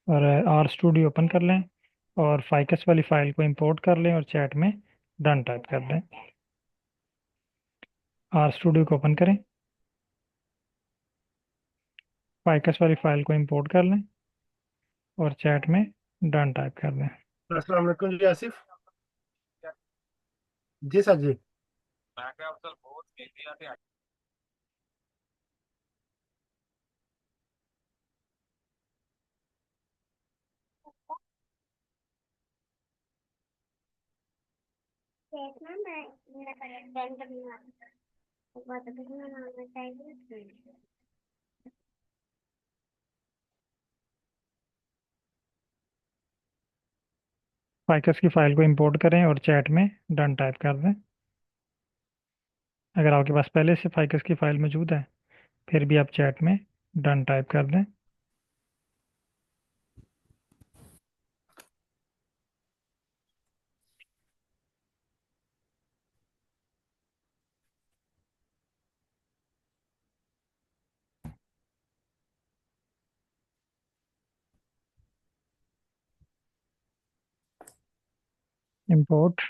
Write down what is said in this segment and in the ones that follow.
और are studio open कर लें और फाइकस वाली फाइल को इंपोर्ट कर लें और चैट में डन टाइप कर दें। आर स्टूडियो को ओपन करें, फाइकस वाली फाइल को इंपोर्ट कर लें और चैट में डन टाइप कर दें। अस्सलाम वालेकुम जी आसिफ। जी सर जी। फाइकस की फाइल को इंपोर्ट करें और चैट में डन टाइप कर दें। अगर आपके पास पहले से फाइकस की फाइल मौजूद है फिर भी आप चैट में डन टाइप कर दें। इंपोर्ट।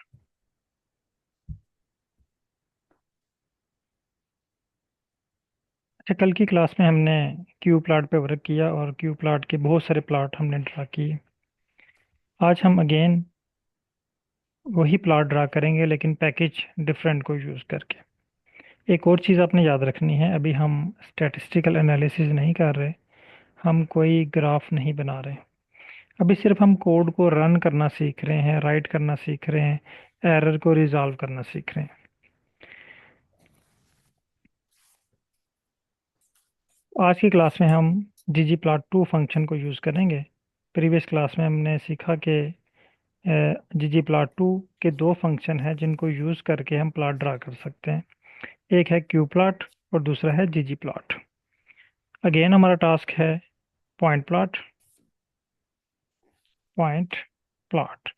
अच्छा, कल की क्लास में हमने क्यू प्लॉट पे वर्क किया और क्यू प्लॉट के बहुत सारे प्लॉट हमने ड्रा किए। आज हम अगेन वही प्लॉट ड्रा करेंगे लेकिन पैकेज डिफरेंट को यूज़ करके। एक और चीज़ आपने याद रखनी है, अभी हम स्टैटिस्टिकल एनालिसिस नहीं कर रहे, हम कोई ग्राफ नहीं बना रहे। अभी सिर्फ हम कोड को रन करना सीख रहे हैं, राइट करना सीख रहे हैं, एरर को रिजॉल्व करना सीख रहे हैं। आज की क्लास में हम ggplot2 फंक्शन को यूज़ करेंगे। प्रीवियस क्लास में हमने सीखा कि ggplot2 के दो फंक्शन हैं जिनको यूज़ करके हम प्लॉट ड्रा कर सकते हैं। एक है qplot और दूसरा है ggplot। अगेन हमारा टास्क है पॉइंट प्लॉट, पॉइंट प्लॉट।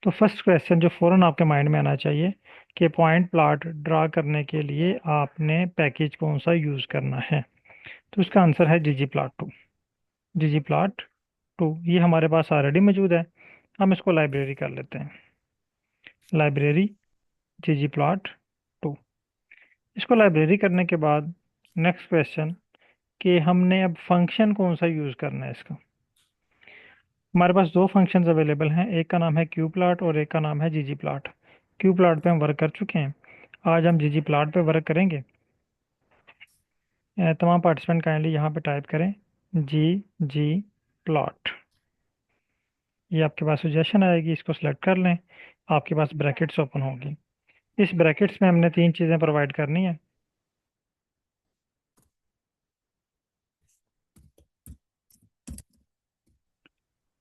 तो फर्स्ट क्वेश्चन जो फौरन आपके माइंड में आना चाहिए कि पॉइंट प्लॉट ड्रा करने के लिए आपने पैकेज कौन सा यूज़ करना है। तो उसका आंसर है ggplot2। ggplot2 ये हमारे पास ऑलरेडी मौजूद है, हम इसको लाइब्रेरी कर लेते हैं। Library ggplot2। इसको लाइब्रेरी करने के बाद नेक्स्ट क्वेश्चन कि हमने अब फंक्शन कौन सा यूज़ करना है इसका। हमारे पास दो फंक्शंस अवेलेबल हैं, एक का नाम है qplot और एक का नाम है ggplot। qplot पे हम वर्क कर चुके हैं, आज हम ggplot पे वर्क करेंगे। तमाम पार्टिसिपेंट काइंडली यहाँ पे टाइप करें ggplot। ये आपके पास सजेशन आएगी, इसको सिलेक्ट कर लें, आपके पास ब्रैकेट्स ओपन होगी। इस ब्रैकेट्स में हमने तीन चीज़ें प्रोवाइड करनी है।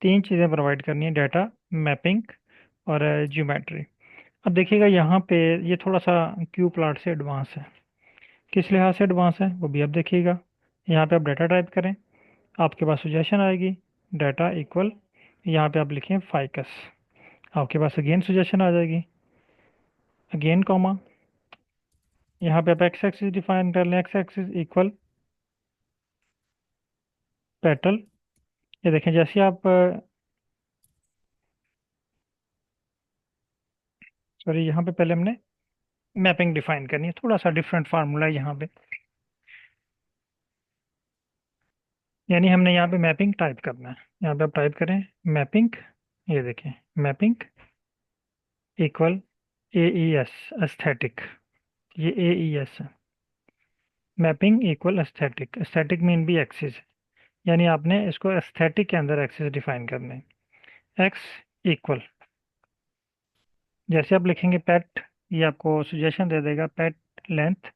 तीन चीज़ें प्रोवाइड करनी है, डाटा, मैपिंग और ज्योमेट्री। अब देखिएगा यहाँ पे ये थोड़ा सा क्यू प्लॉट से एडवांस है। किस लिहाज से एडवांस है वो भी आप देखिएगा। यहाँ पे आप डाटा टाइप करें, आपके पास सजेशन आएगी डाटा इक्वल, यहाँ पे आप लिखें फाइकस, आपके पास अगेन सजेशन आ जाएगी, अगेन कॉमा, यहाँ पे आप एक्स एक्सिस डिफाइन कर लें, एक्स एक्सिस इक्वल पेटल। ये देखें जैसे आप सॉरी, यहाँ पे पहले हमने मैपिंग डिफाइन करनी है, थोड़ा सा डिफरेंट फार्मूला है यहाँ पे। यानी हमने यहाँ पे मैपिंग टाइप करना है, यहाँ पे आप टाइप करें मैपिंग। ये देखें मैपिंग इक्वल ए ई एस, एस्थेटिक। ये ए ई एस है, mapping equal aesthetic. Aesthetic mean भी एक्सिस है, यानी आपने इसको एस्थेटिक के अंदर एक्सिस डिफाइन करने हैं। एक्स इक्वल, जैसे आप लिखेंगे पेट, ये आपको सजेशन दे देगा पेट लेंथ,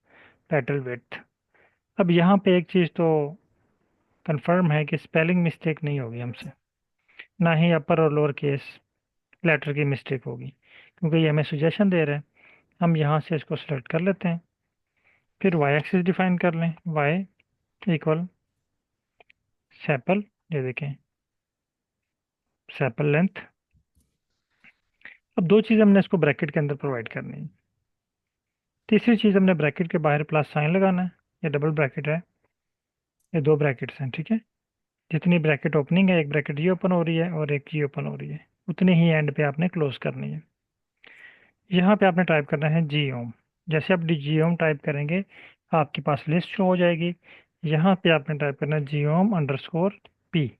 पेटल विड्थ। अब यहाँ पे एक चीज़ तो कंफर्म है कि स्पेलिंग मिस्टेक नहीं होगी हमसे, ना ही अपर और लोअर केस लेटर की मिस्टेक होगी, क्योंकि ये हमें सजेशन दे रहे हैं। हम यहाँ से इसको सेलेक्ट कर लेते हैं, फिर वाई एक्सिस डिफाइन कर लें, वाई इक्वल सेपल। ये देखें सेपल लेंथ। अब दो चीज़ हमने इसको ब्रैकेट के अंदर प्रोवाइड करनी है। तीसरी चीज़ हमने ब्रैकेट के बाहर प्लस साइन लगाना है, ये डबल ब्रैकेट है, ये दो ब्रैकेट्स हैं, ठीक है। जितनी ब्रैकेट ओपनिंग है, एक ब्रैकेट ये ओपन हो रही है और एक ये ओपन हो रही है, उतनी ही एंड पे आपने क्लोज करनी है। यहाँ पे आपने टाइप करना है जी ओम। जैसे आप जी ओम टाइप करेंगे आपके पास लिस्ट शो हो जाएगी। यहाँ पे आपने टाइप करना है जी ओम अंडरस्कोर पी।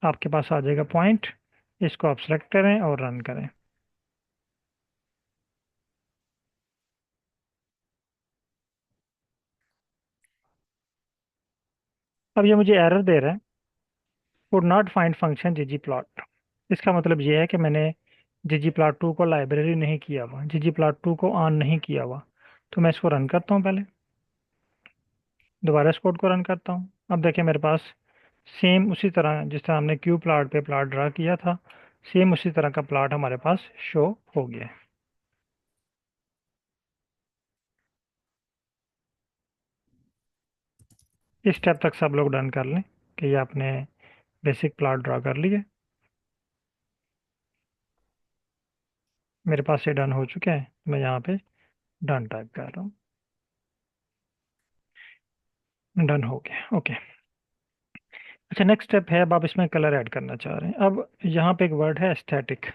आपके पास आ जाएगा पॉइंट। इसको आप सेलेक्ट करें और रन करें। अब ये मुझे एरर दे रहा है, could not find function ggplot। इसका मतलब ये है कि मैंने ggplot2 को लाइब्रेरी नहीं किया हुआ, ggplot2 को ऑन नहीं किया हुआ। तो मैं इसको रन करता हूँ पहले, दोबारा इस कोड को रन करता हूँ। अब देखिए मेरे पास सेम उसी तरह जिस तरह हमने क्यू प्लाट पे प्लाट ड्रा किया था, सेम उसी तरह का प्लाट हमारे पास शो हो गया है। इस स्टेप तक सब लोग डन कर लें कि ये आपने बेसिक प्लाट ड्रा कर लिया। मेरे पास ये डन हो चुका है, मैं यहाँ पे डन टाइप कर रहा हूँ। डन हो गया, ओके। अच्छा, नेक्स्ट स्टेप है, अब आप इसमें कलर ऐड करना चाह रहे हैं। अब यहाँ पे एक वर्ड है एस्थेटिक।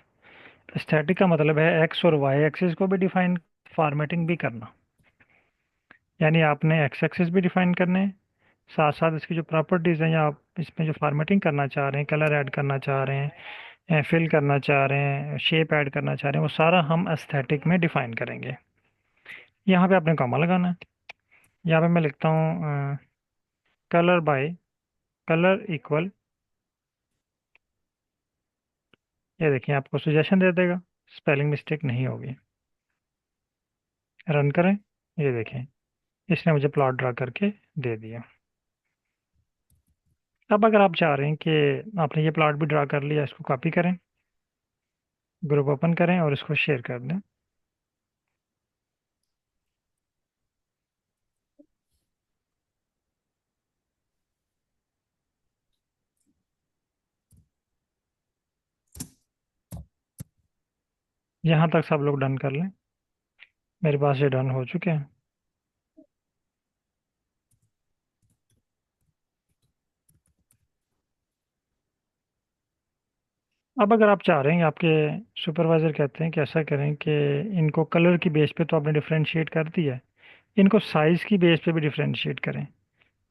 एस्थेटिक का मतलब है एक्स और वाई एक्सिस को भी डिफाइन, फॉर्मेटिंग भी करना। यानी आपने एक्स एक्सिस भी डिफाइन करने हैं, साथ साथ इसकी जो प्रॉपर्टीज़ हैं या आप इसमें जो फॉर्मेटिंग करना चाह रहे हैं, कलर ऐड करना चाह रहे हैं, फिल करना चाह रहे हैं, शेप ऐड करना चाह रहे हैं, वो सारा हम एस्थेटिक में डिफाइन करेंगे। यहाँ पे आपने कॉमा लगाना है। यहाँ पे मैं लिखता हूँ कलर बाय, कलर इक्वल, ये देखिए आपको सजेशन दे देगा, स्पेलिंग मिस्टेक नहीं होगी। रन करें, ये देखें इसने मुझे प्लॉट ड्रा करके दे दिया। अब अगर आप चाह रहे हैं कि आपने ये प्लॉट भी ड्रा कर लिया, इसको कॉपी करें, ग्रुप ओपन करें और इसको शेयर कर दें। यहाँ तक सब लोग डन कर लें। मेरे पास ये डन हो चुके हैं। अब अगर आप चाह रहे हैं, आपके सुपरवाइजर कहते हैं कि ऐसा करें कि इनको कलर की बेस पे तो आपने डिफरेंशिएट कर दिया है, इनको साइज़ की बेस पे भी डिफरेंशिएट करें,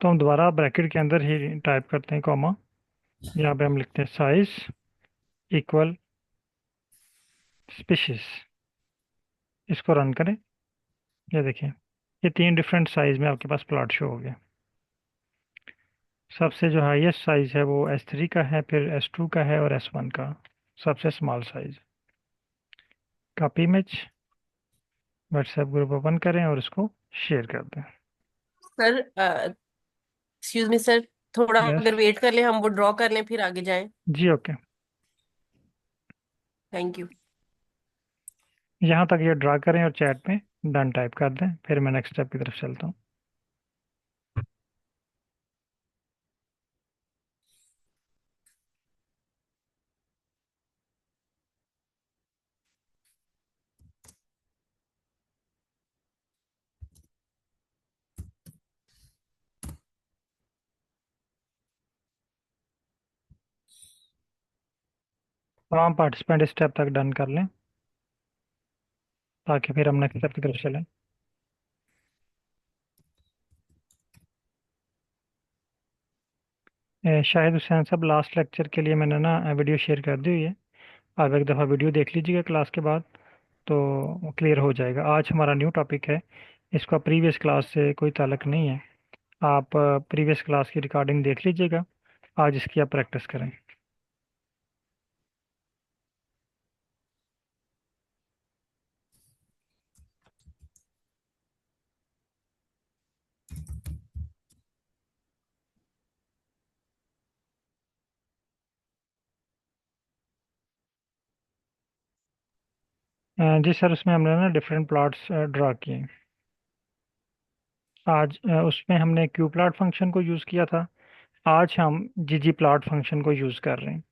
तो हम दोबारा ब्रैकेट के अंदर ही टाइप करते हैं कॉमा, यहाँ पे हम लिखते हैं साइज इक्वल स्पीशीज। इसको रन करें, ये देखिए ये तीन डिफरेंट साइज में आपके पास प्लॉट शो हो गया। सबसे जो हाईएस्ट साइज है वो S3 का है, फिर S2 का है और S1 का सबसे small size. Copy image, WhatsApp group open करें और इसको शेयर कर दें। सर, एक्सक्यूज मी सर, थोड़ा यस अगर वेट कर ले, हम वो ड्रॉ कर लें फिर आगे जाएं। जी, ओके। Thank you. यहाँ तक ये ड्रा करें और चैट में डन टाइप कर दें, फिर मैं नेक्स्ट स्टेप की तरफ चलता हूँ। तमाम पार्टिसिपेंट इस स्टेप तक डन कर लें ताकि फिर हम नेक्स्ट स्टेप की तरफ चलें। शाहिद हुसैन साहब, लास्ट लेक्चर के लिए मैंने ना वीडियो शेयर कर दी हुई है, आप एक दफ़ा वीडियो देख लीजिएगा क्लास के बाद, तो क्लियर हो जाएगा। आज हमारा न्यू टॉपिक है, इसका प्रीवियस क्लास से कोई ताल्लुक नहीं है। आप प्रीवियस क्लास की रिकॉर्डिंग देख लीजिएगा, आज इसकी आप प्रैक्टिस करें। जी सर, उसमें हमने ना डिफरेंट प्लॉट्स ड्रा किए। आज उसमें हमने क्यू प्लॉट फंक्शन को यूज़ किया था, आज हम जी प्लॉट फंक्शन को यूज़ कर रहे हैं।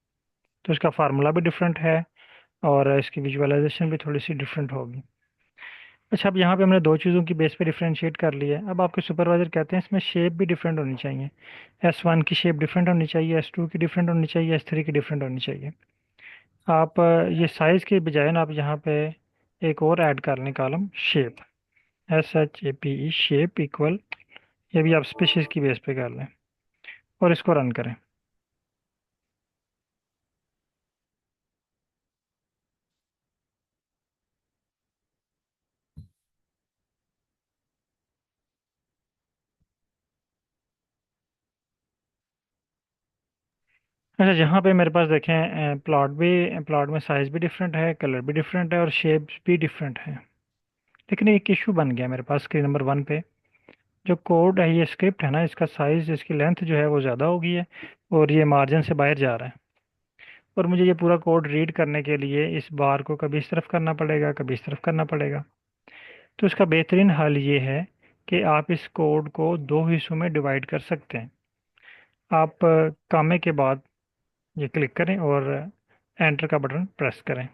तो इसका फार्मूला भी डिफरेंट है और इसकी विजुअलाइजेशन भी थोड़ी सी डिफरेंट होगी। अच्छा, अब यहाँ पे हमने दो चीज़ों की बेस पे डिफरेंशिएट कर लिया है। अब आपके सुपरवाइजर कहते हैं इसमें शेप भी डिफरेंट होनी चाहिए। S1 की शेप डिफरेंट होनी चाहिए, S2 की डिफरेंट होनी चाहिए, S3 की डिफरेंट होनी चाहिए। आप ये साइज़ के बजाय ना आप यहाँ पे एक और ऐड कर लें column shape, SHAPE, shape equal, ये भी आप स्पेसिस की बेस पे कर लें और इसको रन करें। अच्छा, यहाँ पे मेरे पास देखें प्लॉट में साइज़ भी डिफरेंट है, कलर भी डिफरेंट है और शेप भी डिफरेंट है। लेकिन एक इशू बन गया मेरे पास स्क्रीन नंबर 1 पे। जो कोड है, ये स्क्रिप्ट है ना, इसका साइज़, इसकी लेंथ जो है वो ज़्यादा हो गई है और ये मार्जिन से बाहर जा रहा है। और मुझे ये पूरा कोड रीड करने के लिए इस बार को कभी इस तरफ करना पड़ेगा, कभी इस तरफ करना पड़ेगा। तो इसका बेहतरीन हल ये है कि आप इस कोड को दो हिस्सों में डिवाइड कर सकते हैं। आप कामे के बाद ये क्लिक करें और एंटर का बटन प्रेस करें।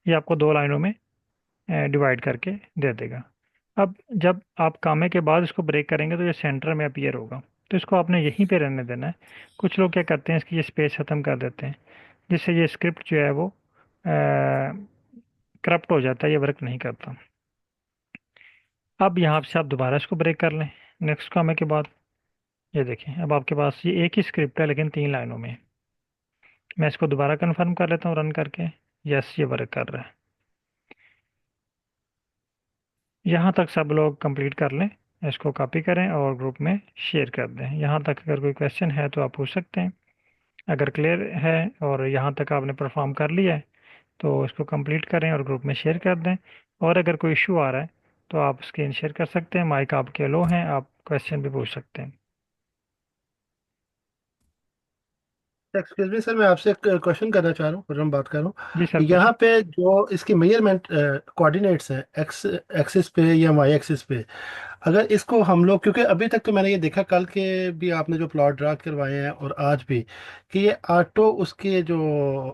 ये आपको दो लाइनों में डिवाइड करके दे देगा। अब जब आप कामे के बाद इसको ब्रेक करेंगे तो ये सेंटर में अपीयर होगा। तो इसको आपने यहीं पे रहने देना है। कुछ लोग क्या करते हैं, इसकी ये स्पेस ख़त्म कर देते हैं, जिससे ये स्क्रिप्ट जो है वो करप्ट हो जाता है, ये वर्क नहीं करता। अब यहाँ से आप दोबारा इसको ब्रेक कर लें नेक्स्ट कामे के बाद। ये देखें, अब आपके पास ये एक ही स्क्रिप्ट है लेकिन 3 लाइनों में। मैं इसको दोबारा कंफर्म कर लेता हूँ रन करके। यस, ये वर्क कर रहा है। यहाँ तक सब लोग कंप्लीट कर लें, इसको कॉपी करें और ग्रुप में शेयर कर दें। यहाँ तक अगर कोई क्वेश्चन है तो आप पूछ सकते हैं। अगर क्लियर है और यहाँ तक आपने परफॉर्म कर लिया है तो इसको कंप्लीट करें और ग्रुप में शेयर कर दें। और अगर कोई इशू आ रहा है तो आप स्क्रीन शेयर कर सकते हैं, माइक आपके लो हैं, आप क्वेश्चन भी पूछ सकते हैं। एक्सक्यूज मी सर, मैं आपसे एक क्वेश्चन करना चाह रहा हूँ, हम बात कर रहा जी हूँ। सर, यहाँ पूछें। पे जो इसकी मेजरमेंट कोऑर्डिनेट्स हैं, एक्स एक्सिस पे या वाई एक्सिस पे, अगर इसको हम लोग, क्योंकि अभी तक तो मैंने ये देखा, कल के भी आपने जो प्लॉट ड्रा करवाए हैं और आज भी, कि ये ऑटो उसके जो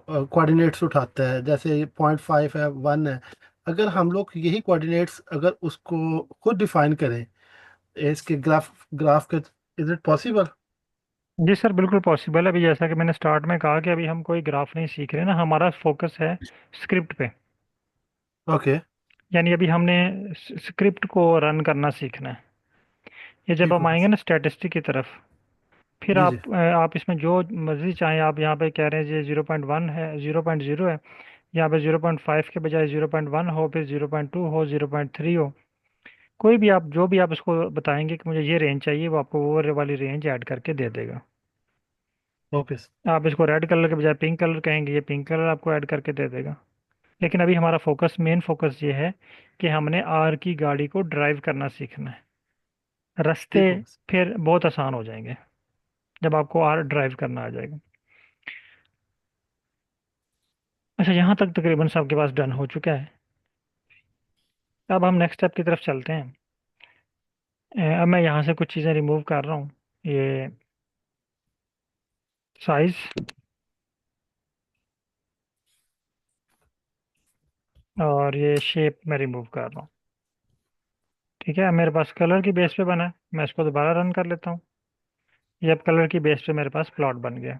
कोऑर्डिनेट्स उठाता है, जैसे 0.5 है, 1 है। अगर हम लोग यही कोऑर्डिनेट्स अगर उसको खुद डिफाइन करें इसके ग्राफ ग्राफ के, इज इट पॉसिबल? जी सर, बिल्कुल पॉसिबल है। अभी जैसा कि मैंने स्टार्ट में कहा कि अभी हम कोई ग्राफ नहीं सीख रहे ना, हमारा फोकस है स्क्रिप्ट पे। ओके। यानी अभी हमने स्क्रिप्ट को रन करना सीखना है। ये जब ठीक हम होगा आएंगे सर। ना स्टैटिस्टिक की तरफ, फिर जी जी। आप इसमें जो मर्जी चाहें, आप यहाँ पे कह रहे हैं ये 0.1 है, 0.0 है, यहाँ पे 0.5 के बजाय 0.1 हो, फिर 0.2 हो, 0.3 हो, कोई भी आप जो भी आप उसको बताएंगे कि मुझे ये रेंज चाहिए, वो आपको वो वाली रेंज ऐड करके दे देगा। Okay sir. आप इसको रेड कलर के बजाय पिंक कलर कहेंगे, ये पिंक कलर आपको ऐड करके दे देगा। लेकिन अभी हमारा फोकस, मेन फोकस ये है कि हमने आर की गाड़ी को ड्राइव करना सीखना है। रास्ते ठीक होगा सर। फिर बहुत आसान हो जाएंगे जब आपको आर ड्राइव करना आ जाएगा। अच्छा, यहाँ तक तकरीबन सबके पास डन हो चुका है। अब हम नेक्स्ट स्टेप की तरफ चलते हैं। अब मैं यहाँ से कुछ चीज़ें रिमूव कर रहा हूँ। ये साइज और ये शेप मैं रिमूव कर रहा हूँ। ठीक है, अब मेरे पास कलर की बेस पे बना है, मैं इसको दोबारा रन कर लेता हूँ। ये अब कलर की बेस पे मेरे पास प्लॉट बन गया।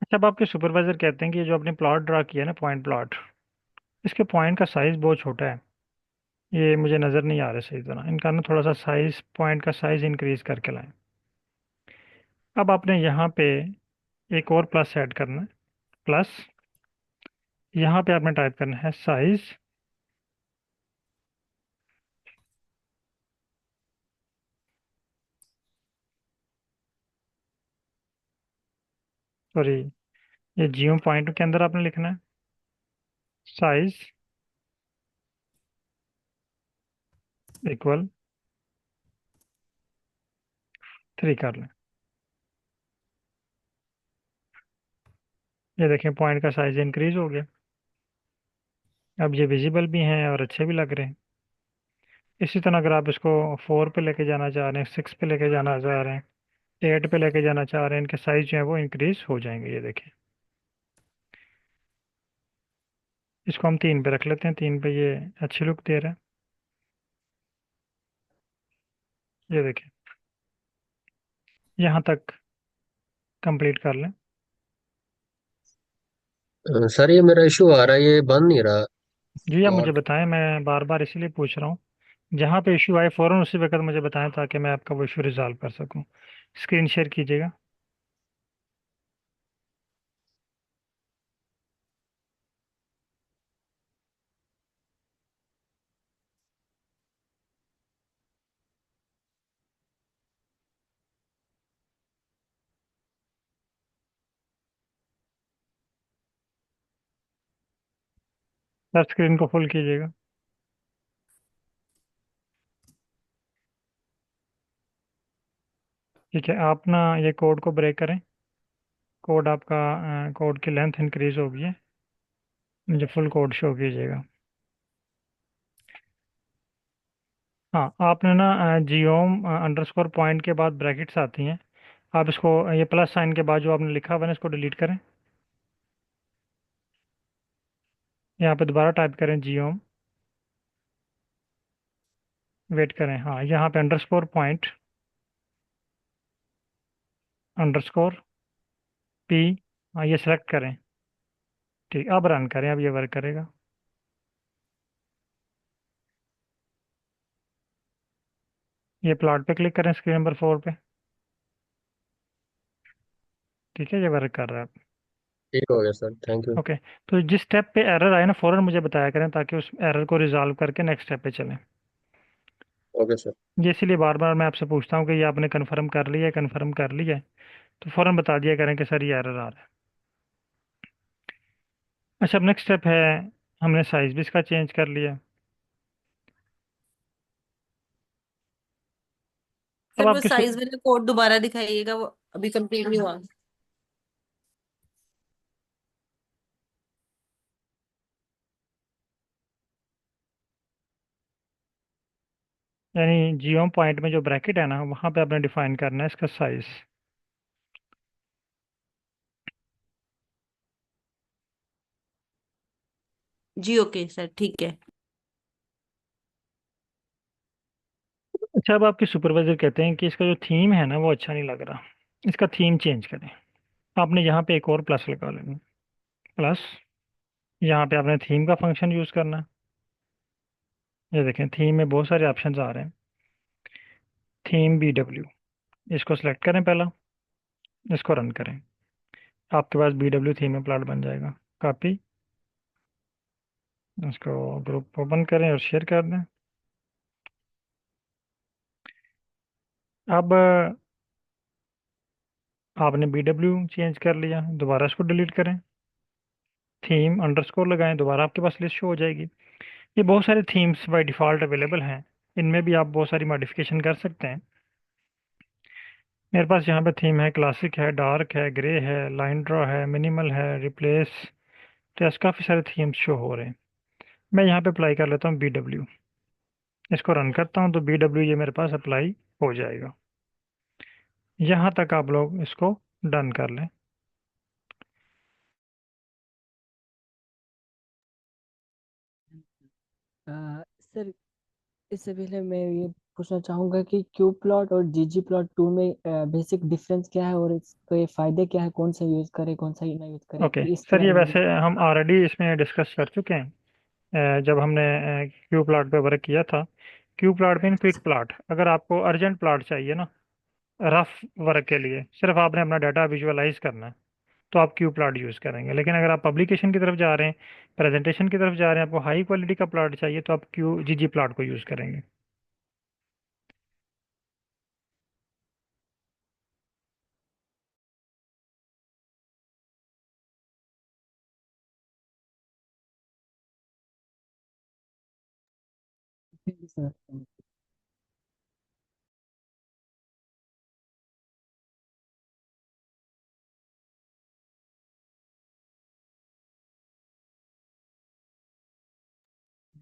अच्छा, अब आपके सुपरवाइजर कहते हैं कि ये जो आपने प्लॉट ड्रा किया है ना, पॉइंट प्लॉट, इसके पॉइंट का साइज बहुत छोटा है, ये मुझे नज़र नहीं आ रहा सही तरह, इनका ना थोड़ा सा साइज, पॉइंट का साइज इंक्रीज करके लाएं। अब आपने यहाँ पे एक और प्लस ऐड करना है, प्लस यहाँ पे आपने टाइप करना है साइज, सॉरी, ये जियो पॉइंट के अंदर आपने लिखना है साइज इक्वल 3 कर लें। ये देखें, पॉइंट का साइज इंक्रीज हो गया। अब ये विजिबल भी हैं और अच्छे भी लग रहे हैं। इसी तरह अगर आप इसको 4 पे लेके जाना चाह रहे हैं, 6 पे लेके जाना चाह रहे हैं, 8 पे लेके जाना चाह रहे हैं, इनके साइज जो है वो इंक्रीज हो जाएंगे। ये देखें, इसको हम 3 पे रख लेते हैं। 3 पे ये अच्छी लुक दे रहा है। ये देखें, यहाँ तक कंप्लीट कर लें। सर ये मेरा इशू आ रहा है, ये बन नहीं रहा जी आप मुझे प्लॉट। बताएं, मैं बार बार इसीलिए पूछ रहा हूँ। जहाँ पे इशू आए फ़ौरन उसी वक्त मुझे बताएं ताकि मैं आपका वो इशू रिजॉल्व कर सकूँ। स्क्रीन शेयर कीजिएगा। सर स्क्रीन को फुल कीजिएगा। ठीक है, आप ना ये कोड को ब्रेक करें। कोड आपका, कोड की लेंथ इंक्रीज हो गई है। मुझे फुल कोड शो कीजिएगा। हाँ, आपने ना जियोम अंडरस्कोर पॉइंट के बाद ब्रैकेट्स आती हैं। आप इसको, ये प्लस साइन के बाद जो आपने लिखा हुआ है ना, इसको डिलीट करें। यहाँ पे दोबारा टाइप करें जियोम। वेट करें, हाँ यहाँ पे अंडरस्कोर पॉइंट अंडरस्कोर पी, हाँ ये सेलेक्ट करें। ठीक, अब रन करें, अब ये वर्क करेगा। ये प्लॉट पे क्लिक करें, स्क्रीन नंबर 4 पे। ठीक है, ये वर्क कर रहा है। ठीक हो गया सर, थैंक यू। ओके, तो जिस स्टेप पे एरर आए ना फ़ौरन मुझे बताया करें ताकि उस एरर को रिजॉल्व करके नेक्स्ट स्टेप पे चलें। Okay sir. ये इसीलिए बार बार मैं आपसे पूछता हूँ कि ये आपने कन्फर्म कर लिया है, कन्फर्म कर लिया है, तो फ़ौरन बता दिया करें कि सर ये एरर आ रहा है। अच्छा, अब नेक्स्ट स्टेप है, हमने साइज़ भी इसका चेंज कर लिया है। अब सर वो आपकी साइज वाला कोड दोबारा दिखाइएगा, वो अभी कंप्लीट नहीं हुआ। यानी जियो पॉइंट में जो ब्रैकेट है ना, वहाँ पे आपने डिफाइन करना है इसका साइज़। जी ओके सर, ठीक है। अच्छा, अब आपके सुपरवाइजर कहते हैं कि इसका जो थीम है ना वो अच्छा नहीं लग रहा, इसका थीम चेंज करें। आपने यहाँ पे एक और प्लस लगा लेना। प्लस, यहाँ पे आपने थीम का फंक्शन यूज़ करना है। ये देखें, थीम में बहुत सारे ऑप्शंस आ रहे हैं। थीम BW, इसको सेलेक्ट करें पहला, इसको रन करें। आपके पास BW थीम में प्लॉट बन जाएगा। कॉपी, इसको ग्रुप ओपन करें और शेयर कर दें। अब आपने BW चेंज कर लिया, दोबारा इसको डिलीट करें। थीम अंडरस्कोर लगाएं, दोबारा आपके पास लिस्ट शो हो जाएगी। ये बहुत सारे थीम्स बाय डिफ़ॉल्ट अवेलेबल हैं, इनमें भी आप बहुत सारी मॉडिफिकेशन कर सकते हैं। मेरे पास यहाँ पे थीम है, क्लासिक है, डार्क है, ग्रे है, लाइन ड्रॉ है, मिनिमल है, रिप्लेस। तो ऐसे काफ़ी सारे थीम्स शो हो रहे हैं। मैं यहाँ पे अप्लाई कर लेता हूँ BW। इसको रन करता हूँ तो BW ये मेरे पास अप्लाई हो जाएगा। यहाँ तक आप लोग इसको डन कर लें। सर, इससे पहले मैं ये पूछना चाहूँगा कि क्यू प्लॉट और जीजी प्लॉट टू में बेसिक डिफरेंस क्या है और इसके फायदे क्या है, कौन सा यूज़ करें कौन सा ना यूज़ करें, ओके इसके सर, ये बारे में वैसे मुझे। हम ऑलरेडी इसमें डिस्कस कर चुके हैं। जब हमने क्यू प्लॉट पे वर्क किया था। Q plot mean quick plot. अगर आपको अर्जेंट प्लॉट चाहिए ना, रफ वर्क के लिए, सिर्फ आपने अपना डाटा विजुअलाइज करना है, तो आप क्यू प्लॉट यूज़ करेंगे। लेकिन अगर आप पब्लिकेशन की तरफ जा रहे हैं, प्रेजेंटेशन की तरफ जा रहे हैं, आपको हाई क्वालिटी का प्लॉट चाहिए, तो आप क्यू जीजी प्लॉट को यूज़ करेंगे। सर।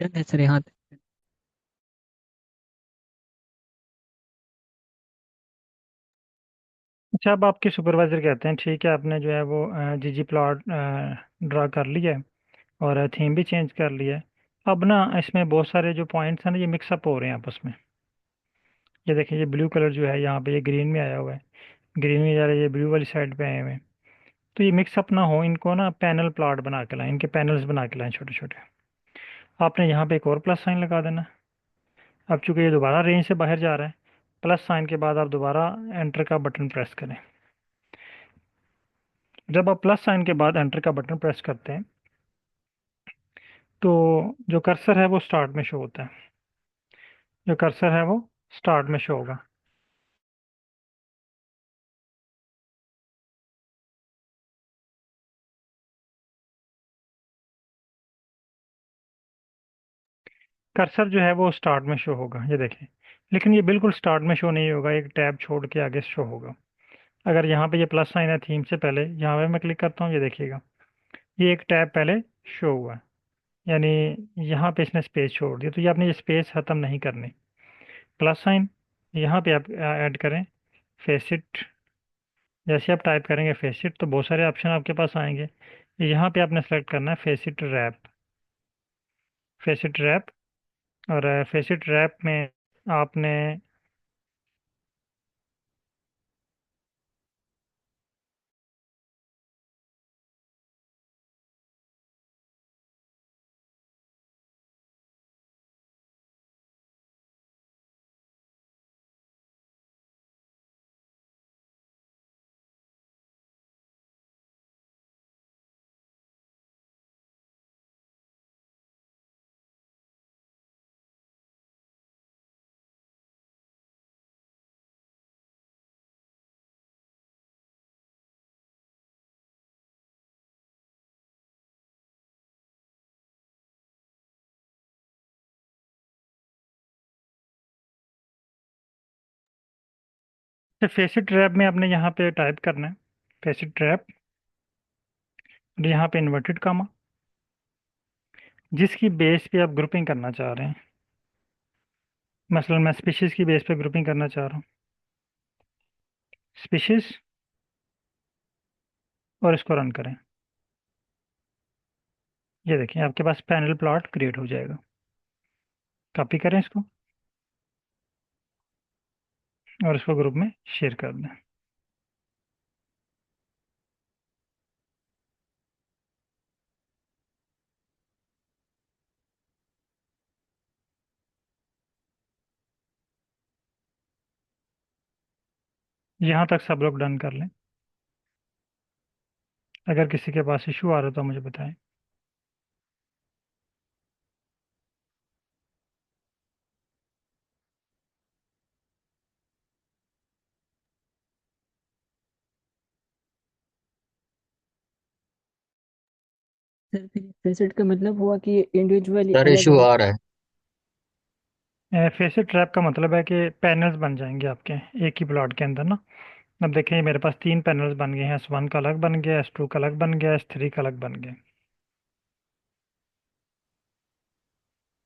डन है सर यहाँ तक। अच्छा, अब आपके सुपरवाइजर कहते हैं ठीक है, आपने जो है वो जीजी प्लॉट ड्रा कर लिया है और थीम भी चेंज कर लिया है। अब ना इसमें बहुत सारे जो पॉइंट्स हैं ना, ये मिक्सअप हो रहे हैं आपस में। ये देखिए, ये ब्लू कलर जो है यहाँ पे, ये ग्रीन में आया हुआ है, ग्रीन में जा रहा है, ये ब्लू वाली साइड पे आए हुए हैं। तो ये मिक्सअप ना हो, इनको ना पैनल प्लॉट बना के लाएं, इनके पैनल्स बना के लाएं छोटे छोटे। आपने यहाँ पे एक और प्लस साइन लगा देना। अब चूंकि ये दोबारा रेंज से बाहर जा रहा है, प्लस साइन के बाद आप दोबारा एंटर का बटन प्रेस करें। जब आप प्लस साइन के बाद एंटर का बटन प्रेस करते हैं तो जो कर्सर है वो स्टार्ट में शो होता है। जो कर्सर है वो स्टार्ट में शो होगा। कर्सर जो है वो स्टार्ट में शो होगा, ये देखें। लेकिन ये बिल्कुल स्टार्ट में शो नहीं होगा, एक टैब छोड़ के आगे शो होगा। अगर यहाँ पे ये प्लस साइन है थीम से पहले, यहाँ पे मैं क्लिक करता हूँ, ये देखिएगा, ये एक टैब पहले शो हुआ है। यानी यहाँ पे इसने स्पेस छोड़ दिया, तो ये आपने ये स्पेस खत्म नहीं करनी। प्लस साइन यहाँ पे आप ऐड करें फेसिट। जैसे आप टाइप करेंगे फेसिट तो बहुत सारे ऑप्शन आपके पास आएंगे। यहाँ पे आपने सेलेक्ट करना है फेसिट रैप। फेसिट रैप, और फेसिट रैप में आपने फेसिट रैप में आपने यहाँ पे टाइप करना है फेसिट रैप, और यहाँ पे इन्वर्टेड कामा, जिसकी बेस पे आप ग्रुपिंग करना चाह रहे हैं। मसलन मैं स्पीशीज की बेस पे ग्रुपिंग करना चाह रहा हूँ, स्पीशीज, और इसको रन करें। ये देखिए, आपके पास पैनल प्लॉट क्रिएट हो जाएगा। कॉपी करें इसको और इसको ग्रुप में शेयर कर दें। यहाँ तक सब लोग डन कर लें। अगर किसी के पास इशू आ रहा है तो मुझे बताएं। सर फिर फेसेट का मतलब हुआ कि इंडिविजुअली सर अलग इशू अलग। आ रहा है। फेसिट ट्रैप का मतलब है कि पैनल्स बन जाएंगे आपके एक ही प्लॉट के अंदर ना। अब देखें, मेरे पास 3 पैनल्स बन गए हैं, S1 का अलग बन गया, S2 का अलग बन गया, S3 का अलग बन गया।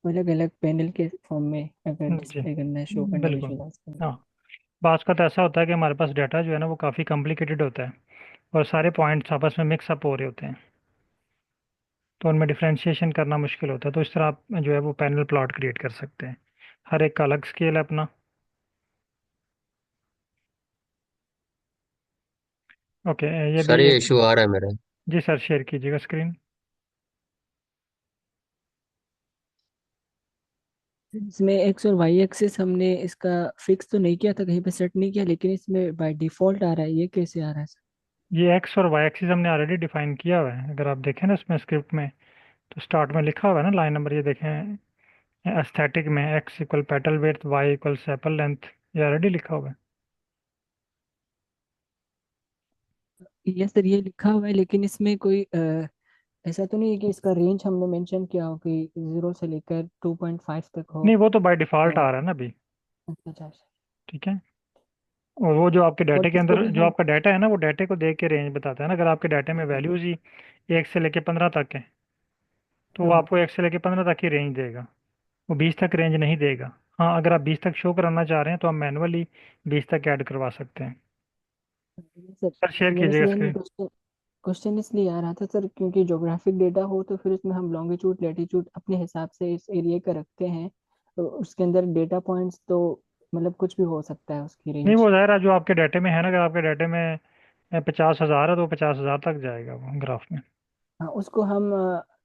अलग अलग पैनल के फॉर्म में अगर जी, डिस्प्ले करना है, शो करना, बिल्कुल। विजुअलाइज करना हाँ, बाज़ का तो ऐसा होता है कि हमारे पास डाटा जो है ना वो काफ़ी कॉम्प्लिकेटेड होता है, और सारे पॉइंट्स आपस में मिक्स अप हो रहे होते हैं, तो उनमें डिफ्रेंशिएशन करना मुश्किल होता है। तो इस तरह आप जो है वो पैनल प्लॉट क्रिएट कर सकते हैं। हर एक का अलग स्केल है अपना। ओके, ये भी सर ये एक। इशू आ रहा है मेरे। जी सर, शेयर कीजिएगा स्क्रीन। है। इसमें एक्स और वाई एक्सिस हमने इसका फिक्स तो नहीं किया था, कहीं पे सेट नहीं किया, लेकिन इसमें बाय डिफॉल्ट आ रहा है, ये कैसे आ रहा है सर? ये एक्स और वाई एक्सिस हमने ऑलरेडी डिफाइन किया हुआ है, अगर आप देखें ना इसमें स्क्रिप्ट में, तो स्टार्ट में लिखा हुआ है ना लाइन नंबर, ये देखें, एस्थेटिक में X equal petal width, Y equal sepal length, ये ऑलरेडी लिखा हुआ है। ये सर ये लिखा हुआ है, लेकिन इसमें कोई ऐसा तो नहीं है कि इसका रेंज हमने मेंशन किया हो कि 0 से लेकर 2.5 तक हो? नहीं, वो तो बाय डिफ़ॉल्ट और आ रहा है ना अभी। अच्छा अच्छा। ठीक है। और वो जो आपके और डाटे के किसको अंदर भी जो हम। आपका डाटा है ना, वो डाटे को देख के रेंज बताता है ना। अगर आपके डाटे में जी जी। वैल्यूज ही 1 से लेके 15 तक है, तो वो आपको 1 से लेकर 15 तक ही रेंज देगा, वो 20 तक रेंज नहीं देगा। हाँ, अगर आप 20 तक शो कराना चाह रहे हैं तो आप मैनुअली 20 तक ऐड करवा सकते हैं। सर सर शेयर मेरे कीजिएगा जहन में स्क्रीन। क्वेश्चन क्वेश्चन इसलिए आ रहा था सर, क्योंकि ज्योग्राफिक डेटा हो तो फिर उसमें हम लॉन्गिट्यूड लैटिट्यूड अपने हिसाब से इस एरिया का रखते हैं, तो उसके अंदर डेटा पॉइंट्स तो मतलब कुछ भी हो सकता है उसकी नहीं, रेंज। वो ज़ाहिर है जो आपके डाटे में है ना, अगर आपके डाटे में 50,000 है तो 50,000 तक जाएगा वो ग्राफ में। हाँ, उसको हम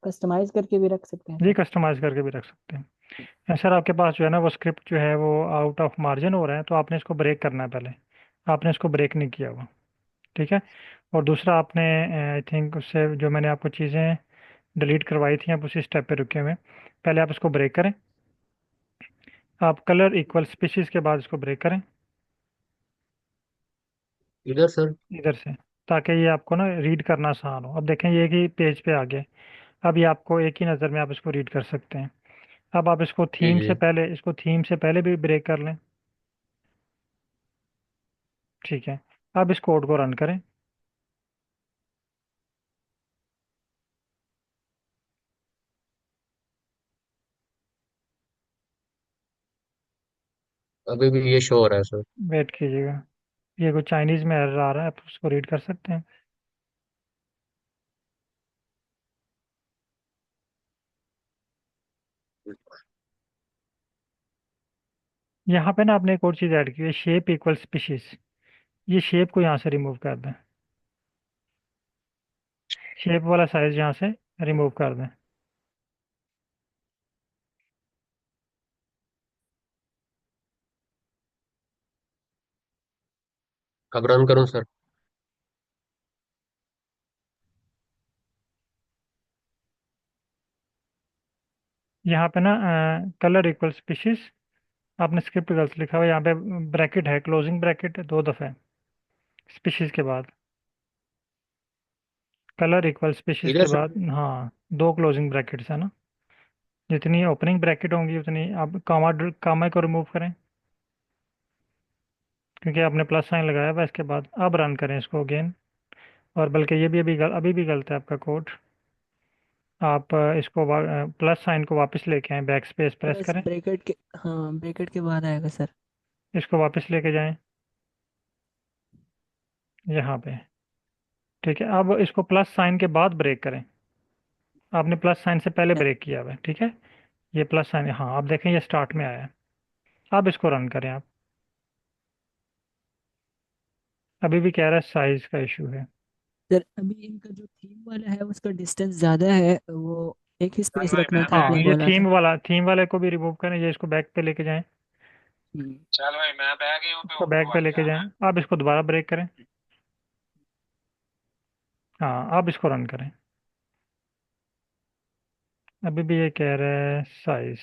कस्टमाइज करके भी रख सकते हैं जी, सर। कस्टमाइज करके भी रख सकते हैं। सर आपके पास जो है ना वो स्क्रिप्ट जो है वो आउट ऑफ मार्जिन हो रहा है, तो आपने इसको ब्रेक करना है पहले। आपने इसको ब्रेक नहीं किया हुआ, ठीक है। और दूसरा आपने आई थिंक उससे जो मैंने आपको चीज़ें डिलीट करवाई थी, आप उसी स्टेप पे रुके हुए हैं। पहले आप इसको ब्रेक करें। आप कलर इक्वल स्पीशीज़ के बाद इसको ब्रेक करें इधर सर। इधर से, ताकि ये आपको ना रीड करना आसान हो। अब देखें ये कि पेज पे आ गया। अब ये आपको एक ही नज़र में आप इसको रीड कर सकते हैं। अब आप जी जी। इसको थीम से पहले भी ब्रेक कर लें, ठीक है। अब इस कोड को रन करें। अभी भी ये शो हो रहा है सर। वेट कीजिएगा, ये कोई चाइनीज़ में एरर आ रहा है, आप उसको रीड कर सकते हैं। यहाँ पे ना आपने एक और चीज़ ऐड की है, शेप इक्वल स्पीशीज। ये शेप को यहाँ से रिमूव कर दें, शेप वाला साइज यहाँ से रिमूव कर दें। अब रन करूं सर? यहाँ पे ना कलर इक्वल स्पीशीज, आपने स्क्रिप्ट गलत लिखा हुआ है, यहाँ पे ब्रैकेट है, क्लोजिंग ब्रैकेट 2 दफ़े स्पीशीज के बाद, कलर इक्वल स्पीशीज इधर के सर। बाद, हाँ, 2 क्लोजिंग ब्रैकेट्स है ना। जितनी ओपनिंग ब्रैकेट होंगी उतनी आप कामा को रिमूव करें, क्योंकि आपने प्लस साइन लगाया हुआ है इसके बाद। अब रन करें इसको अगेन। और बल्कि ये भी अभी भी गलत है आपका कोड। आप इसको प्लस साइन को वापस लेके आए, बैक स्पेस प्रेस प्लस करें, ब्रैकेट के, हाँ ब्रैकेट के बाद आएगा सर। इसको वापस लेके जाएं यहाँ पे, ठीक है। अब इसको प्लस साइन के बाद ब्रेक करें। आपने प्लस साइन से पहले ब्रेक किया हुआ है, ठीक है। ये प्लस साइन, हाँ, आप देखें ये स्टार्ट में आया है। अब इसको रन करें आप। अभी भी कह रहा है साइज का इशू है। सर अभी इनका जो थीम वाला है उसका डिस्टेंस ज्यादा है, वो एक ही स्पेस रखना था हाँ, आपने ये बोला था। थीम वाले को भी रिमूव करें, ये इसको बैक पे लेके जाएं, हम्म। इसको बैक पे लेके जाएं। अब इसको दोबारा ब्रेक करें। हाँ, अब इसको रन करें। अभी भी ये कह रहा है साइज।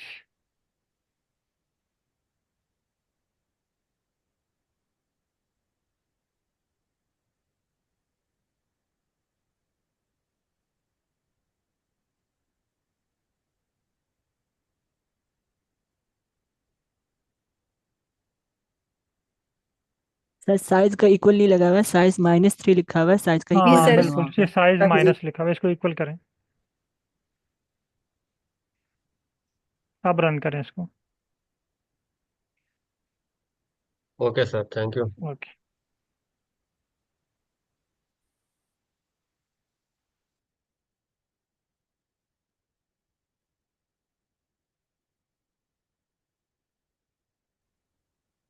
सर साइज का इक्वल नहीं लगा हुआ है, साइज -3 लिखा हुआ है, साइज का जी इक्वल हाँ सर। नहीं है बिल्कुल, वहाँ ये पे। साइज हाँ जी। माइनस लिखा हुआ है, इसको इक्वल करें। अब रन करें इसको। Okay sir, thank you. Okay.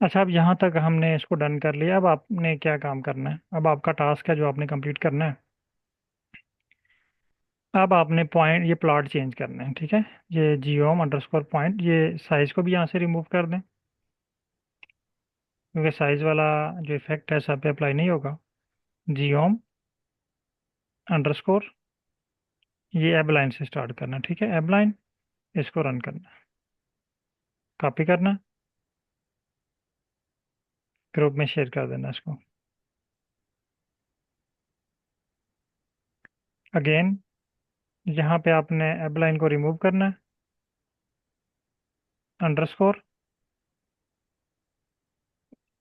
अच्छा, अब यहाँ तक हमने इसको डन कर लिया। अब आपने क्या काम करना है, अब आपका टास्क है जो आपने कंप्लीट करना है। अब आपने पॉइंट, ये प्लॉट चेंज करना है, ठीक है। ये जियोम अंडरस्कोर पॉइंट, ये साइज को भी यहाँ से रिमूव कर दें, क्योंकि साइज वाला जो इफेक्ट है सब पे अप्लाई नहीं होगा। जियोम अंडरस्कोर, ये एब लाइन से स्टार्ट करना है, ठीक है। एब लाइन, इसको रन करना है, कॉपी करना, ग्रुप में शेयर कर देना इसको। अगेन यहाँ पे आपने एब लाइन को रिमूव करना है, अंडरस्कोर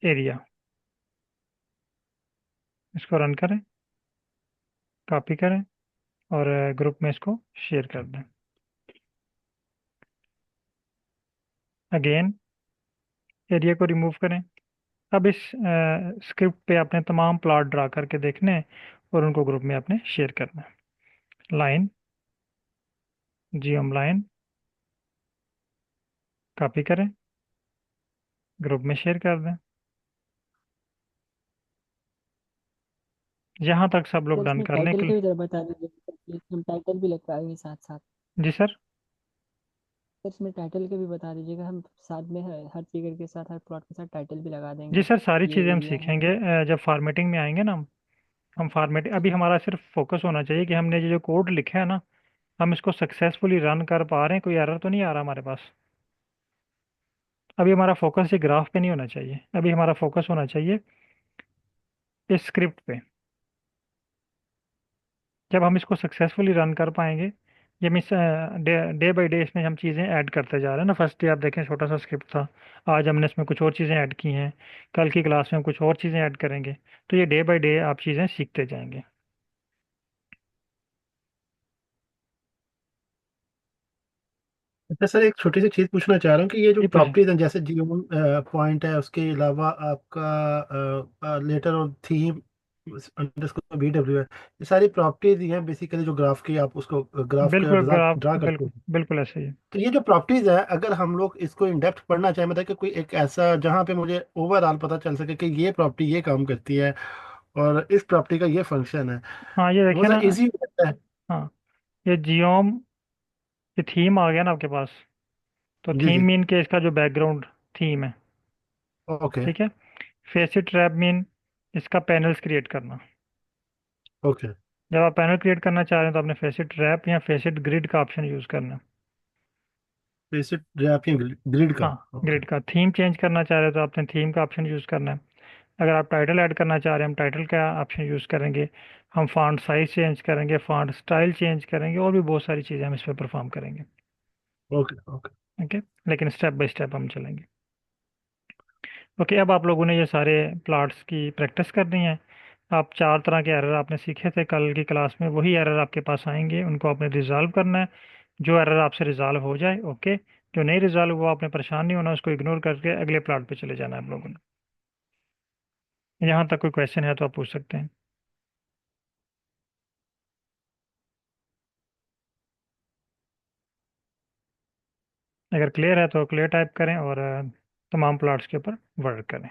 एरिया, इसको रन करें, कॉपी करें और ग्रुप में इसको शेयर कर दें। अगेन एरिया को रिमूव करें। अब इस स्क्रिप्ट पे आपने तमाम प्लॉट ड्रा करके देखने हैं और उनको ग्रुप में आपने शेयर करना है। लाइन, जियोम लाइन कॉपी करें, ग्रुप में शेयर कर दें। यहाँ तक सब लोग सर डन इसमें कर लें टाइटल का भी जरा बता दीजिए प्लीज, हम टाइटल भी लिखवाएंगे साथ साथ। जी सर। सर इसमें टाइटल के भी बता दीजिएगा, हम साथ में हर फिगर के साथ, हर प्लॉट के साथ टाइटल भी लगा जी देंगे। सर, सारी ये चीज़ें हम एरिया है। सीखेंगे जब फॉर्मेटिंग में आएंगे ना। हम फॉर्मेटिंग, अभी ठीक है। हमारा सिर्फ फोकस होना चाहिए कि हमने ये जो कोड लिखा है ना, हम इसको सक्सेसफुली रन कर पा रहे हैं, कोई एरर तो नहीं आ रहा हमारे पास। अभी हमारा फोकस ये ग्राफ पे नहीं होना चाहिए, अभी हमारा फोकस होना चाहिए इस स्क्रिप्ट पे। जब हम इसको सक्सेसफुली रन कर पाएंगे, ये miss day day by day इसमें हम चीज़ें ऐड करते जा रहे हैं ना। फर्स्ट डे आप देखें छोटा सा स्क्रिप्ट था, आज हमने इसमें कुछ और चीज़ें ऐड की हैं, कल की क्लास में हम कुछ और चीज़ें ऐड करेंगे। तो ये डे बाई डे आप चीज़ें सीखते जाएंगे। अच्छा सर, एक छोटी सी चीज़ पूछना चाह रहा हूँ कि ये जो ये पूछें। प्रॉपर्टीज हैं, जैसे जियो पॉइंट है, उसके अलावा आपका लेटर और थीम अंडरस्कोर BW है, ये सारी प्रॉपर्टीज ही हैं बेसिकली जो ग्राफ की आप उसको ग्राफ का बिल्कुल ड्रा ग्राफ, ड्रा करते बिल्कुल हैं। बिल्कुल ऐसे ही है। तो ये जो प्रॉपर्टीज है, अगर हम लोग इसको इन डेप्थ पढ़ना चाहें, मतलब कि कोई एक ऐसा जहाँ पे मुझे ओवरऑल पता चल सके कि ये प्रॉपर्टी ये काम करती है और इस प्रॉपर्टी का ये फंक्शन है, हाँ ये वो देखिए सा ना। इजी रहता है। हाँ, ये जियोम, ये थीम आ गया ना आपके पास। तो जी थीम जी। मीन के इसका जो बैकग्राउंड थीम है। ओके ठीक है। फेसिट ट्रैप मीन इसका पैनल्स क्रिएट करना। ओके। जब आप पैनल क्रिएट करना चाह रहे हैं तो आपने फेसिट ट्रैप या फेसिट ग्रिड का ऑप्शन यूज़ करना है। बेसिक रैप या ग्रिड का। हाँ, ओके ग्रिड का। थीम चेंज करना चाह रहे हो तो आपने थीम का ऑप्शन यूज़ करना है। अगर आप टाइटल ऐड करना चाह रहे हैं, हम टाइटल का ऑप्शन यूज़ करेंगे। हम फॉन्ट साइज चेंज करेंगे, फॉन्ट स्टाइल चेंज करेंगे, और भी बहुत सारी चीज़ें हम इस पर परफॉर्म करेंगे। Okay okay. ओके, लेकिन स्टेप बाय स्टेप हम चलेंगे। ओके, अब आप लोगों ने ये सारे प्लॉट्स की प्रैक्टिस करनी है। आप चार तरह के एरर आपने सीखे थे कल की क्लास में, वही एरर आपके पास आएंगे, उनको आपने रिजॉल्व करना है। जो एरर आपसे रिजॉल्व हो जाए ओके, जो नहीं रिजॉल्व हुआ आपने परेशान नहीं होना, उसको इग्नोर करके अगले प्लॉट पे चले जाना है आप लोगों ने। यहाँ तक कोई क्वेश्चन है तो आप पूछ सकते हैं। अगर क्लियर है तो क्लियर टाइप करें और तमाम प्लॉट्स के ऊपर वर्क करें।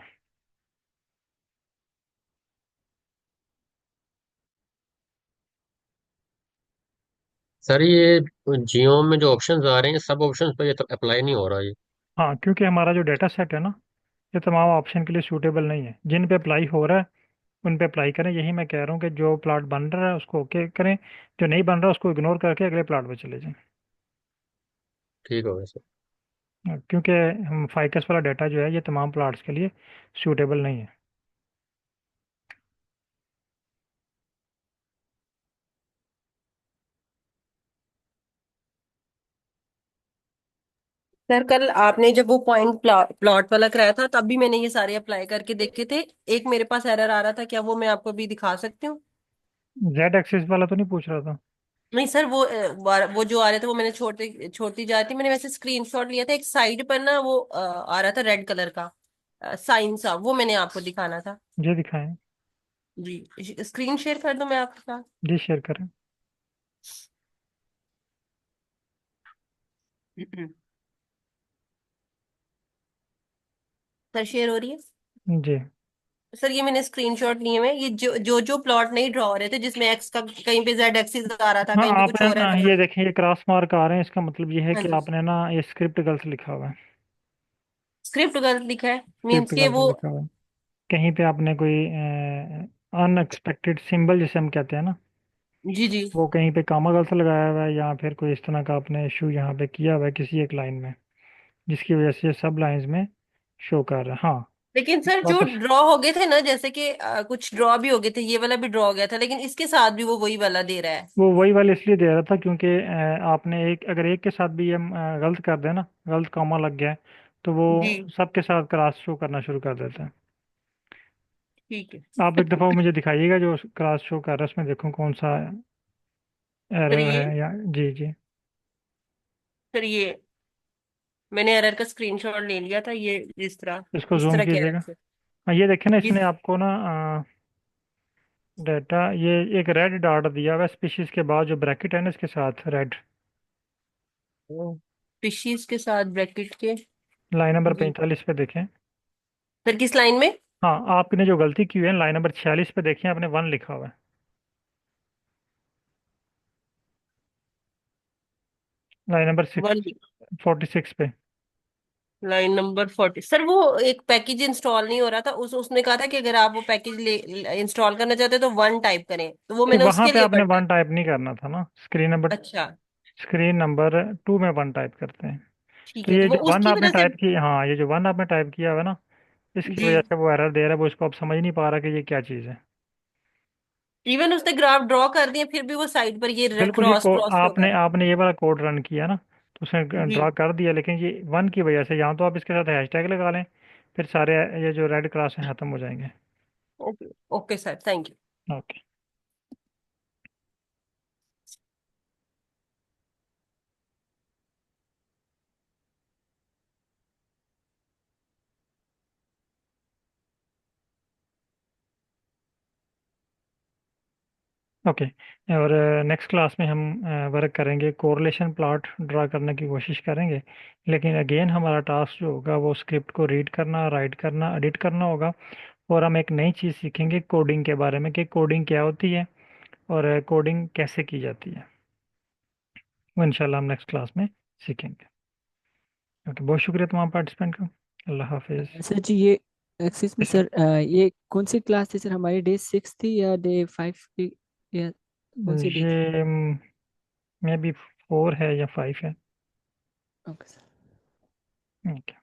सर ये जियो में जो ऑप्शंस आ रहे हैं सब ऑप्शंस पे ये तो अप्लाई नहीं हो रहा ये। हाँ, क्योंकि हमारा जो डेटा सेट है ना, ये तमाम ऑप्शन के लिए सूटेबल नहीं है। जिन पे अप्लाई हो रहा है उन पे अप्लाई करें। यही मैं कह रहा हूँ कि जो प्लॉट बन रहा है उसको ओके करें, जो नहीं बन रहा उसको इग्नोर करके अगले प्लॉट पे चले जाएं। ठीक हो गया सर। क्योंकि हम फाइकस वाला डाटा जो है ये तमाम प्लॉट्स के लिए सूटेबल नहीं है। सर कल आपने जब वो पॉइंट प्लॉट वाला कराया था तब भी मैंने ये सारे अप्लाई करके देखे थे। एक मेरे पास एरर आ रहा था, क्या वो मैं आपको भी दिखा सकती हूँ? जेड एक्सिस वाला तो नहीं पूछ रहा था? नहीं सर, वो जो आ रहे थे वो मैंने छोड़ती छोड़ती जा रही थी। मैंने वैसे स्क्रीनशॉट लिया था, एक साइड पर ना वो आ रहा था रेड कलर का साइन सा, वो मैंने आपको दिखाना था। ये दिखाएं। जी स्क्रीन शेयर कर दूं मैं आपके साथ? जी शेयर करें। सर शेयर हो रही है? जी। सर ये मैंने स्क्रीनशॉट लिए हुए हैं। ये जो प्लॉट नहीं ड्रॉ हो रहे थे, जिसमें एक्स का कहीं पे जेड एक्सिस आ रहा था, हाँ कहीं पे कुछ आपने और ना एरर। ये देखें, ये क्रॉस मार्क आ रहे हैं, इसका मतलब ये है हाँ कि जी, आपने ना ये स्क्रिप्ट गलत लिखा हुआ है। स्क्रिप्ट गलत लिखा है स्क्रिप्ट मीन्स के गलत वो। लिखा हुआ है। कहीं पे आपने कोई अनएक्सपेक्टेड सिंबल जिसे हम कहते हैं ना, जी जी। वो कहीं पे कामा गलत लगाया हुआ है, या फिर कोई इस तरह का आपने इशू यहाँ पे किया हुआ है किसी एक लाइन में, जिसकी वजह से सब लाइंस में शो कर रहा है। हाँ, लेकिन सर जो वापस। ड्रॉ हो गए थे ना, जैसे कि कुछ ड्रॉ भी हो गए थे, ये वाला भी ड्रॉ हो गया था, लेकिन इसके साथ भी वो वही वाला दे रहा है। वो वही वाला इसलिए दे रहा था क्योंकि आपने एक, अगर एक के साथ भी हम गलत कर दें ना, गलत कॉमा लग गया है, तो वो जी सबके साथ क्रॉस शो करना शुरू कर देता है। ठीक है। आप एक दफ़ा वो मुझे दिखाइएगा जो क्रॉस शो कर रहा है, उसमें देखो कौन सा सर एरर ये है या। जी जी। सर ये मैंने एरर का स्क्रीनशॉट ले लिया था, ये इसको इस जूम तरह के कीजिएगा। एरर से। हाँ, ये देखें ना, ये इसने आपको ना डाटा, ये एक रेड डॉट दिया हुआ है स्पीशीज के बाद, जो ब्रैकेट है ना इसके साथ रेड, फिशिस के साथ ब्रैकेट के। लाइन नंबर ये 45 पे देखें। फिर किस लाइन में? हाँ, आपने जो गलती की हुई है लाइन नंबर 46 पे देखें, आपने 1 लिखा हुआ है लाइन नंबर वन 46 पे। लाइन नंबर 40 सर, वो एक पैकेज इंस्टॉल नहीं हो रहा था, उसने कहा था कि अगर आप वो पैकेज ले इंस्टॉल करना चाहते हैं तो 1 टाइप करें, तो वो नहीं, मैंने वहां उसके पे लिए आपने 1 1 टाइप। टाइप नहीं करना था ना, अच्छा, स्क्रीन नंबर 2 में 1 टाइप करते हैं। ठीक तो है, ये तो वो जो वन उसकी आपने वजह से। टाइप की, हाँ, ये जो 1 आपने टाइप किया हुआ है ना, इसकी जी, वजह से वो एरर दे रहा है, वो इसको अब समझ नहीं पा रहा कि ये क्या चीज़ है। इवन उसने ग्राफ ड्रॉ कर दिया फिर भी वो साइड पर ये बिल्कुल, क्रॉस क्रॉस शो कर आपने रहा आपने ये वाला कोड रन किया ना, तो उसने है। ड्रा जी, कर दिया, लेकिन ये 1 की वजह से, यहाँ तो आप इसके साथ हैशटैग लगा लें, फिर सारे ये जो रेड क्रॉस हैं खत्म हो जाएंगे। Okay okay sir, thank you. Okay. Okay. और नेक्स्ट क्लास में हम वर्क करेंगे, कोरिलेशन प्लॉट ड्रा करने की कोशिश करेंगे, लेकिन अगेन हमारा टास्क जो होगा वो स्क्रिप्ट को रीड करना, राइट करना, एडिट करना होगा। और हम एक नई चीज़ सीखेंगे कोडिंग के बारे में, कि कोडिंग क्या होती है और कोडिंग कैसे की जाती है। वो इंशाल्लाह हम नेक्स्ट क्लास में सीखेंगे। ओके, बहुत शुक्रिया तमाम पार्टिसिपेंट का। अल्लाह हाफिज़। सर जी, ये एक्सिस में सर, सर, ये कौन सी क्लास थी सर, हमारी डे 6 थी या डे 5 की, या कौन सी डे थी? ये मे बी 4 है या 5 है। Okay sir. ओके।